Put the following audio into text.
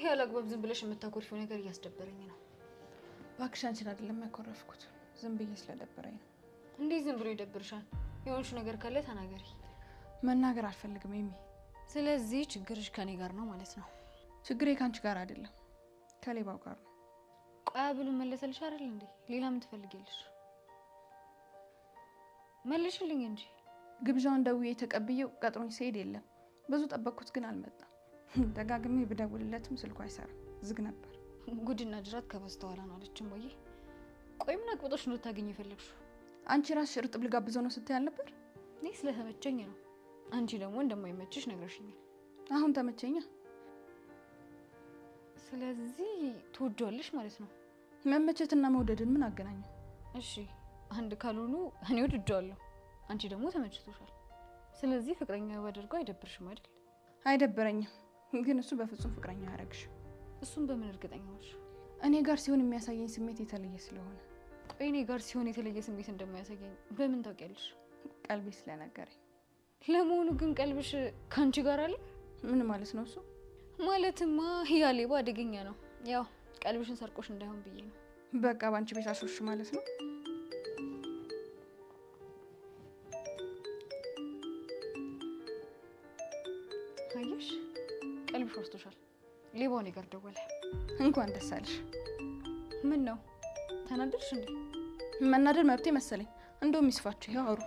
ያላግባብ ዝም ብለሽ የምታኮርፊው ነገር እያስደበረኝ ነው። እባክሽ አንቺን አይደለም ያኮረፍኩት፣ ዝም ብዬ ስለደበረኝ ነው። እንዴ ዝም ብሎ ይደብርሻል? የሆንሽ ነገር ካለ ተናገሪ። መናገር አልፈልግም ኤሚ። ስለዚህ ችግርሽ ከኔ ጋር ነው ማለት ነው? ችግሬ ካንቺ ጋር አይደለም ከሌባው ጋር ነው። ቆያ ብሎ መለሰልሽ አይደል እንዴ? ሌላ ምን ትፈልጊያለሽ? መልሽልኝ እንጂ። ግብዣውን ደውዬ ተቀብዬው ቀጥሮኝ ሲሄድ የለም። ብዙ ጠበቅኩት ግን አልመጣም። ደጋግሜ ብደውልለትም ስልኩ አይሰራም፣ ዝግ ነበር። ጉድና ጅራት ከበስተኋላ ነው አለችም ወይ? ቆይ ምን አቅብጦሽ ነው ልታገኝ የፈለግሽው? አንቺ ራስሽ እርጥብ ልጋብዘው ነው ስትይ አልነበር? እኔ ስለተመቸኝ ነው። አንቺ ደግሞ እንደማይመችሽ ነግረሽኛል። አሁን ተመቸኛ። ስለዚህ ትወጂዋለሽ ማለት ነው? መመቸትና መውደድን ምን አገናኘው? እሺ አንድ ካልሆኑ እኔ ወድጄዋለሁ፣ አንቺ ደግሞ ተመችቶሻል። ስለዚህ ፍቅረኛ ባደርገው አይደብርሽም አይደል? አይደብረኝም፣ ግን እሱ በፍጹም ፍቅረኛ አያረግሽም። እሱን በምን እርግጠኛ ነሽ? እኔ ጋር ሲሆን የሚያሳየኝ ስሜት የተለየ ስለሆነ። ቆይ እኔ ጋር ሲሆን የተለየ ስሜት እንደማያሳየኝ በምን ታውቂያለሽ? ቀልቤ ስለነገረኝ። ለመሆኑ ግን ቀልብሽ ካንቺ ጋር አለ? ምን ማለት ነው እሱ? ማለትማ ያ ሌባ አደገኛ ነው። ያው ቀልብሽን ሰርቆሽ እንዳይሆን ብዬ ነው። በቃ ባንቺ ቤት አሾሽ ማለት ነው። አየሽ፣ ቀልብሽ ወስዶሻል። ሌባው እኔ ጋር ደወለ። እንኳን ደስ አለሽ። ምን ነው ተናደድሽ እንዴ? መናደድ መብቴ መሰለኝ። እንደውም ይስፋችሁ ያወሩ